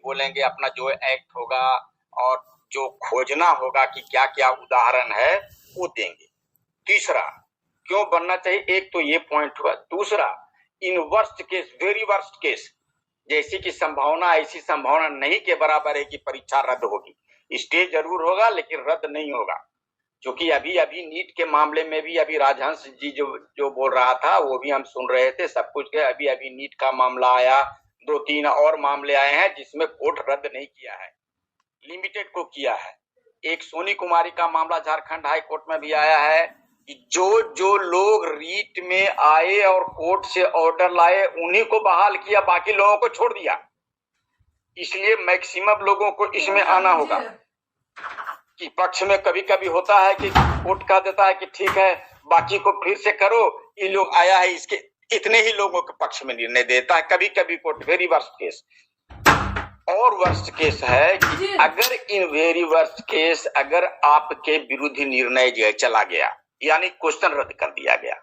बोलेंगे, अपना जो एक्ट होगा और जो खोजना होगा कि क्या क्या उदाहरण है वो देंगे। तीसरा, क्यों बनना चाहिए, एक तो ये पॉइंट हुआ। दूसरा, in worst case, very worst case, जैसी की संभावना, ऐसी संभावना नहीं के बराबर है कि परीक्षा रद्द होगी। स्टे जरूर होगा लेकिन रद्द नहीं होगा, क्योंकि अभी अभी नीट के मामले में भी अभी राजहंस जी जो बोल रहा था वो भी हम सुन रहे थे, सब कुछ के अभी अभी नीट का मामला आया, 2-3 और मामले आए हैं जिसमें कोर्ट रद्द नहीं किया है, लिमिटेड को किया है। एक सोनी कुमारी का मामला झारखंड हाई कोर्ट में भी आया है कि जो लोग रीट में आए और कोर्ट से ऑर्डर लाए उन्हीं को बहाल किया, बाकी लोगों को छोड़ दिया। इसलिए मैक्सिमम लोगों को इसमें आना होगा कि पक्ष में कभी कभी होता है कि कोर्ट कह देता है कि ठीक है बाकी को फिर से करो, ये लोग आया है इसके, इतने ही लोगों के पक्ष में निर्णय देता है कभी कभी कोर्ट। Very worst case. और वर्स्ट केस है कि अगर इन वेरी वर्स्ट केस अगर आपके विरुद्ध निर्णय जो चला गया, यानी क्वेश्चन रद्द कर दिया गया,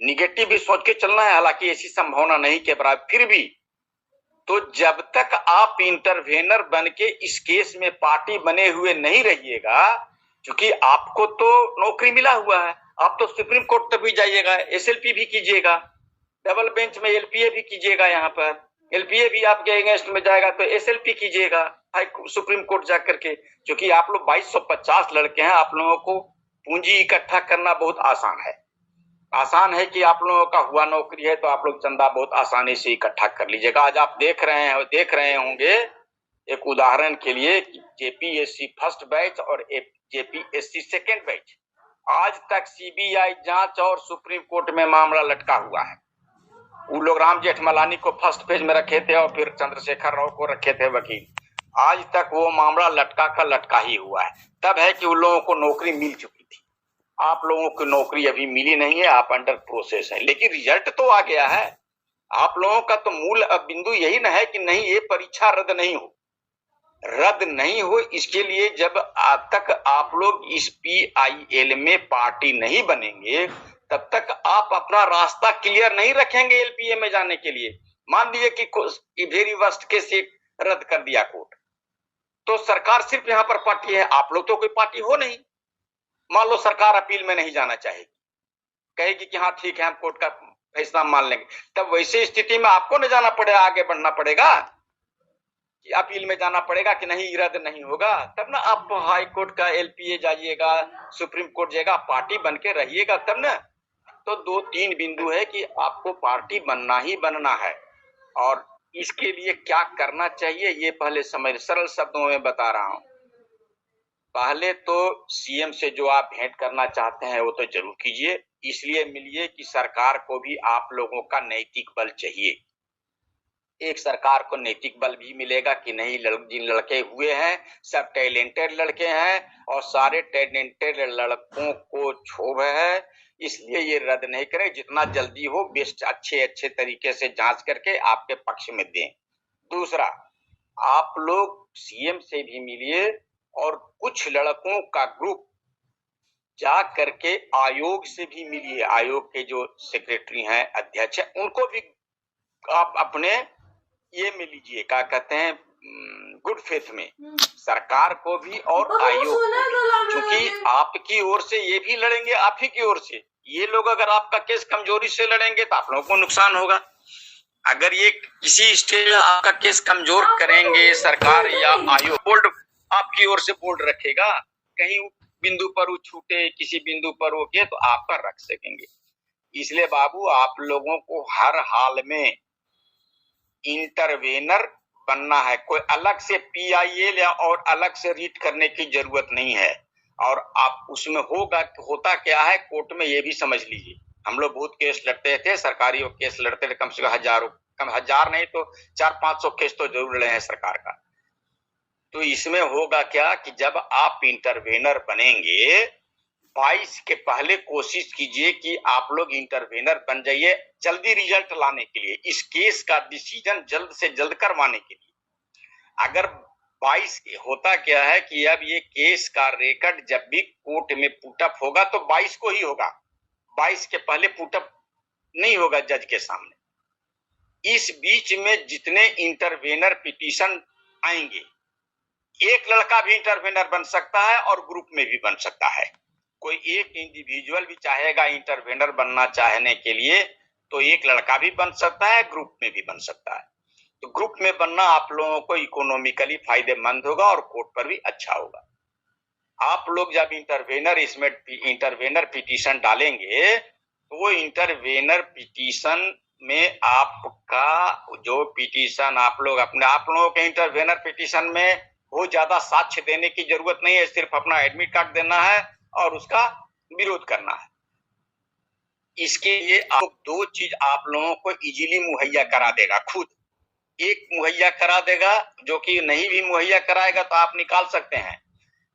निगेटिव भी सोच के चलना है, हालांकि ऐसी संभावना नहीं के बराबर, फिर भी तो जब तक आप इंटरवेनर बन के इस केस में पार्टी बने हुए नहीं रहिएगा, क्योंकि आपको तो नौकरी मिला हुआ है, आप तो सुप्रीम कोर्ट तक भी जाइएगा, एसएलपी भी कीजिएगा, डबल बेंच में एलपीए भी कीजिएगा, यहाँ पर एलपीए भी आपके अगेंस्ट में जाएगा तो एसएलपी कीजिएगा सुप्रीम कोर्ट जाकर के, क्योंकि आप लोग 2250 लड़के हैं, आप लोगों को पूंजी इकट्ठा करना बहुत आसान है। आसान है कि आप लोगों का हुआ नौकरी है तो आप लोग चंदा बहुत आसानी से इकट्ठा कर लीजिएगा। आज आप देख रहे होंगे एक उदाहरण के लिए, जेपीएससी फर्स्ट बैच और जेपीएससी सेकेंड बैच, आज तक सीबीआई जांच और सुप्रीम कोर्ट में मामला लटका हुआ है। वो लोग राम जेठमलानी को फर्स्ट पेज में रखे थे और फिर चंद्रशेखर राव को रखे थे वकील, आज तक वो मामला लटका का लटका ही हुआ है। तब है कि उन लोगों को नौकरी मिल चुकी थी, आप लोगों को नौकरी अभी मिली नहीं है, आप अंडर प्रोसेस है, लेकिन रिजल्ट तो आ गया है। आप लोगों का तो मूल बिंदु यही ना है कि नहीं ये परीक्षा रद्द नहीं हो। इसके लिए जब आज तक आप लोग इस PIL में पार्टी नहीं बनेंगे तब तक आप अपना रास्ता क्लियर नहीं रखेंगे एलपीए में जाने के लिए। मान लीजिए कि वेरी वर्स्ट के सीट रद्द कर दिया कोर्ट, तो सरकार सिर्फ यहाँ पर पार्टी है, आप लोग तो कोई पार्टी हो नहीं। मान लो सरकार अपील में नहीं जाना चाहेगी, कहेगी कि हाँ ठीक है हम कोर्ट का फैसला मान लेंगे, तब वैसे स्थिति में आपको न जाना पड़ेगा, आगे बढ़ना पड़ेगा कि अपील में जाना पड़ेगा कि नहीं रद्द नहीं होगा, तब ना आप हाई कोर्ट का एलपीए जाइएगा, सुप्रीम कोर्ट जाएगा, पार्टी बन के रहिएगा तब ना। तो 2-3 बिंदु है कि आपको पार्टी बनना ही बनना है, और इसके लिए क्या करना चाहिए ये पहले समझ, सरल शब्दों में बता रहा हूं। पहले तो सीएम से जो आप भेंट करना चाहते हैं वो तो जरूर कीजिए, इसलिए मिलिए कि सरकार को भी आप लोगों का नैतिक बल चाहिए। एक सरकार को नैतिक बल भी मिलेगा कि नहीं, जिन लड़के हुए हैं सब टैलेंटेड लड़के हैं और सारे टैलेंटेड लड़कों को क्षोभ है, इसलिए ये रद्द नहीं करें, जितना जल्दी हो बेस्ट अच्छे तरीके से जांच करके आपके पक्ष में दें। दूसरा, आप लोग सीएम से भी मिलिए और कुछ लड़कों का ग्रुप जा करके आयोग से भी मिलिए, आयोग के जो सेक्रेटरी हैं, अध्यक्ष हैं, उनको भी आप अपने ये मिल लीजिए, क्या कहते हैं, गुड फेथ में, सरकार को भी और आयोग को, क्योंकि आपकी ओर से ये भी लड़ेंगे, आप ही की ओर से। ये लोग अगर आपका केस कमजोरी से लड़ेंगे तो आप लोगों को नुकसान होगा। अगर ये किसी स्टेज में आपका केस कमजोर करेंगे, सरकार या आयोग बोल्ड आपकी ओर से बोल्ड रखेगा, कहीं बिंदु पर वो छूटे, किसी बिंदु पर वो किए तो आपका रख सकेंगे। इसलिए बाबू आप लोगों को हर हाल में इंटरवेनर बनना है, कोई अलग से PIL या और अलग से रीड करने की जरूरत नहीं है। और आप उसमें होता क्या है, कोर्ट में ये भी समझ लीजिए, हम लोग बहुत केस लड़ते थे, सरकारी केस लड़ते थे, कम से कम हजार नहीं तो 400-500 केस तो जरूर लड़े हैं सरकार का। तो इसमें होगा क्या कि जब आप इंटरवेनर बनेंगे, 22 के पहले कोशिश कीजिए कि आप लोग इंटरवेनर बन जाइए, जल्दी रिजल्ट लाने के लिए, इस केस का डिसीजन जल्द से जल्द करवाने के लिए। अगर 22 होता क्या है कि अब ये केस का रिकॉर्ड जब भी कोर्ट में पुटअप होगा तो 22 को ही होगा, 22 के पहले पुटअप नहीं होगा जज के सामने। इस बीच में जितने इंटरवेनर पिटीशन आएंगे, एक लड़का भी इंटरवेनर बन सकता है और ग्रुप में भी बन सकता है। कोई एक इंडिविजुअल भी चाहेगा इंटरवेनर बनना चाहने के लिए तो एक लड़का भी बन सकता है, ग्रुप में भी बन सकता है। तो ग्रुप में बनना आप लोगों को इकोनॉमिकली फायदेमंद होगा और कोर्ट पर भी अच्छा होगा। आप लोग जब इंटरवेनर पिटीशन डालेंगे तो वो इंटरवेनर पिटीशन में आपका जो पिटीशन आप लोगों के इंटरवेनर पिटीशन में बहुत ज्यादा साक्ष्य देने की जरूरत नहीं है, सिर्फ अपना एडमिट कार्ड देना है और उसका विरोध करना है। इसके लिए आप दो चीज आप लोगों को इजीली मुहैया करा देगा खुद। एक मुहैया करा देगा, जो कि नहीं भी मुहैया कराएगा तो आप निकाल सकते हैं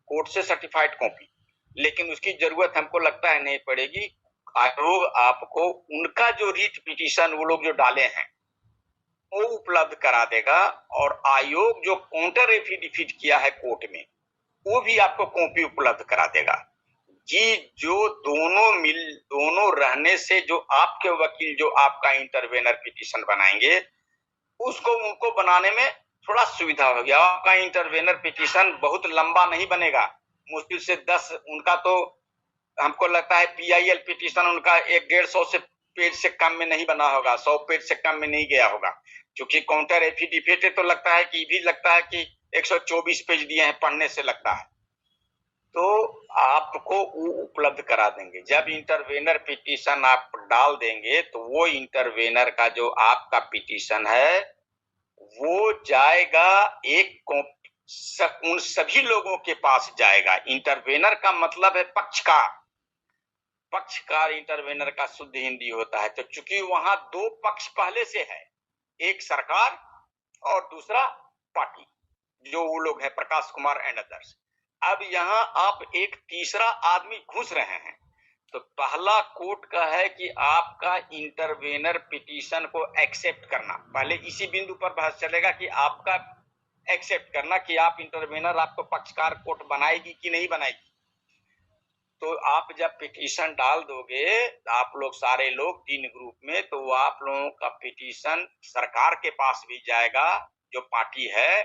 कोर्ट से सर्टिफाइड कॉपी, लेकिन उसकी जरूरत हमको लगता है नहीं पड़ेगी। आयोग आपको उनका जो रीट पिटीशन वो लोग जो डाले हैं वो उपलब्ध करा देगा, और आयोग जो काउंटर एफिडेविट किया है कोर्ट में वो भी आपको कॉपी उपलब्ध करा देगा। जी, जो दोनों रहने से जो आपके वकील जो आपका इंटरवेनर पिटीशन बनाएंगे उसको उनको बनाने में थोड़ा सुविधा हो गया। आपका इंटरवेनर पिटीशन बहुत लंबा नहीं बनेगा, मुश्किल से 10, उनका तो हमको लगता है PIL पिटीशन उनका 150 से पेज से कम में नहीं बना होगा, 100 पेज से कम में नहीं गया होगा, क्योंकि काउंटर एफिडेविट तो लगता है कि 124 पेज दिए हैं, पढ़ने से लगता है। तो आपको वो उपलब्ध करा देंगे। जब इंटरवेनर पिटीशन आप डाल देंगे तो वो इंटरवेनर का जो आपका पिटीशन है वो जाएगा उन सभी लोगों के पास जाएगा। इंटरवेनर का मतलब है पक्षकार इंटरवेनर का शुद्ध हिंदी होता है। तो चूंकि वहां दो पक्ष पहले से है, एक सरकार और दूसरा पार्टी, जो वो लोग है प्रकाश कुमार एंड अदर्स। अब यहाँ आप एक तीसरा आदमी घुस रहे हैं, तो पहला कोर्ट का है कि आपका इंटरवेनर पिटीशन को एक्सेप्ट करना। पहले इसी बिंदु पर बहस चलेगा कि आपका एक्सेप्ट करना कि आप इंटरवेनर आपको पक्षकार कोर्ट बनाएगी कि नहीं बनाएगी। तो आप जब पिटीशन डाल दोगे, आप लोग सारे लोग 3 ग्रुप में, तो आप लोगों का पिटीशन सरकार के पास भी जाएगा जो पार्टी है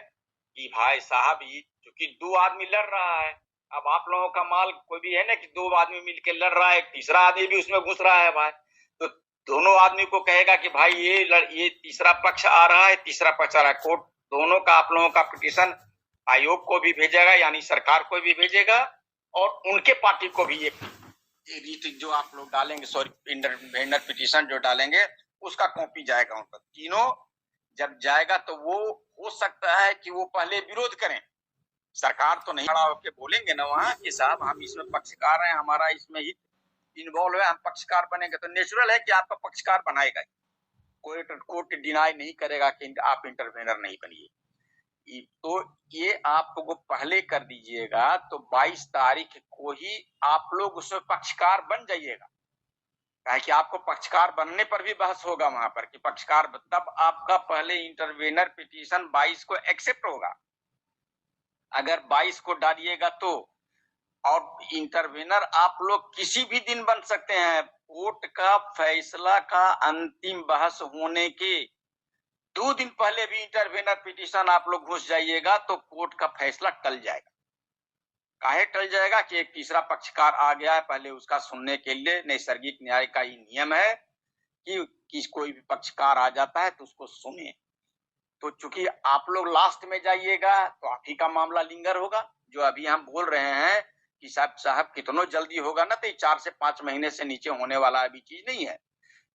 कि भाई साहब क्योंकि 2 आदमी लड़ रहा है। अब आप लोगों का माल कोई भी है ना कि 2 आदमी मिलकर लड़ रहा है, तीसरा आदमी भी उसमें घुस रहा है भाई, तो दोनों आदमी को कहेगा कि भाई ये तीसरा पक्ष आ रहा है, तीसरा पक्ष आ रहा है। कोर्ट दोनों का आप लोगों का पिटीशन आयोग को भी भेजेगा, यानी सरकार को भी भेजेगा, और उनके पार्टी को भी ये जो आप लोग डालेंगे, सॉरी इंटरवेनर पिटीशन जो डालेंगे उसका कॉपी जाएगा उन पर। तीनों जब जाएगा तो वो हो सकता है कि वो पहले विरोध करें, सरकार तो नहीं खड़ा होकर बोलेंगे ना वहां कि साहब हम इसमें पक्षकार हैं, हमारा इसमें ही इन्वॉल्व है, हम पक्षकार बनेंगे। तो नेचुरल है कि आपका पक्षकार बनाएगा, कोर्ट डिनाई नहीं करेगा कि आप इंटरवेनर नहीं बनिए। तो ये आपको पहले कर दीजिएगा, तो 22 तारीख को ही आप लोग उसमें पक्षकार बन जाइएगा, कि आपको पक्षकार बनने पर भी बहस होगा वहां पर कि पक्षकार, तब आपका पहले इंटरवेनर पिटीशन 22 को एक्सेप्ट होगा। अगर 22 को डालिएगा तो, और इंटरवेनर आप लोग किसी भी दिन बन सकते हैं। कोर्ट का फैसला का अंतिम बहस होने के 2 दिन पहले भी इंटरवेनर पिटीशन आप लोग घुस जाइएगा तो कोर्ट का फैसला टल जाएगा। काहे टल जाएगा कि एक तीसरा पक्षकार आ गया है, पहले उसका सुनने के लिए नैसर्गिक न्याय का ही नियम है कि कोई भी पक्षकार आ जाता है तो उसको सुने। तो चूंकि आप लोग लास्ट में जाइएगा तो आप ही का मामला लिंगर होगा। जो अभी हम बोल रहे हैं कि साहब कितनो जल्दी होगा ना, तो 4 से 5 महीने से नीचे होने वाला अभी चीज नहीं है।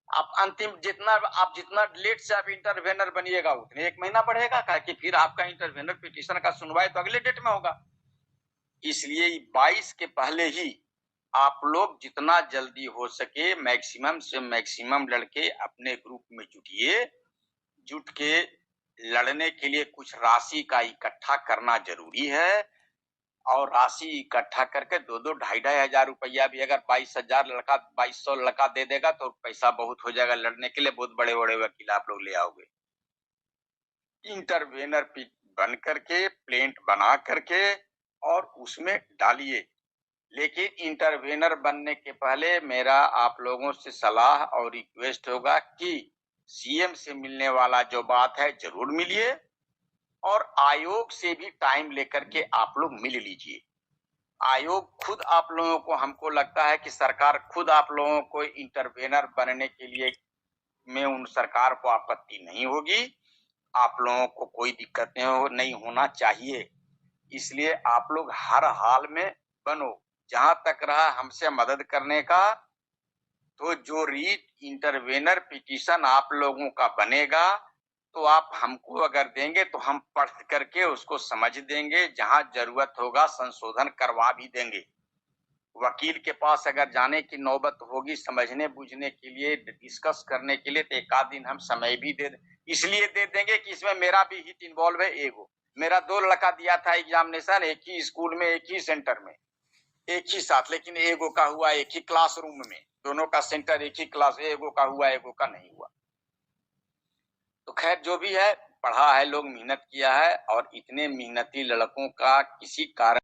आप अंतिम जितना लेट से आप इंटरवेनर बनिएगा उतने 1 महीना बढ़ेगा, कि फिर आपका इंटरवेनर पिटीशन का सुनवाई तो अगले डेट में होगा। इसलिए 22 के पहले ही आप लोग जितना जल्दी हो सके मैक्सिमम से मैक्सिमम लड़के अपने ग्रुप में जुट के लड़ने के लिए कुछ राशि का इकट्ठा करना जरूरी है। और राशि इकट्ठा करके 2-2, 2,500 हजार रुपया भी अगर 2200 लड़का दे देगा तो पैसा बहुत हो जाएगा लड़ने के लिए। बहुत बड़े बड़े वकील आप लोग ले आओगे। इंटरवेनर बन करके प्लेंट बना करके और उसमें डालिए। लेकिन इंटरवेनर बनने के पहले मेरा आप लोगों से सलाह और रिक्वेस्ट होगा कि सीएम से मिलने वाला जो बात है जरूर मिलिए, और आयोग से भी टाइम लेकर के आप लोग मिल लीजिए। आयोग खुद आप लोगों को, हमको लगता है कि सरकार खुद आप लोगों को इंटरवेनर बनने के लिए में उन सरकार को आपत्ति नहीं होगी। आप लोगों को कोई दिक्कत नहीं होना चाहिए। इसलिए आप लोग हर हाल में बनो। जहां तक रहा हमसे मदद करने का, तो जो रीट इंटरवेनर पिटीशन आप लोगों का बनेगा तो आप हमको अगर देंगे तो हम पढ़ करके उसको समझ देंगे, जहां जरूरत होगा संशोधन करवा भी देंगे। वकील के पास अगर जाने की नौबत होगी समझने बूझने के लिए, डिस्कस करने के लिए, तो एक आध दिन हम समय भी इसलिए दे देंगे कि इसमें मेरा भी हित इन्वॉल्व है। एगो मेरा 2 लड़का दिया था एग्जामिनेशन, एक ही स्कूल में, एक ही सेंटर में, एक ही साथ, लेकिन एगो का हुआ एक ही क्लासरूम में, दोनों का सेंटर एक ही क्लास, एगो का हुआ एगो का नहीं हुआ। तो खैर जो भी है, पढ़ा है लोग, मेहनत किया है, और इतने मेहनती लड़कों का किसी कारण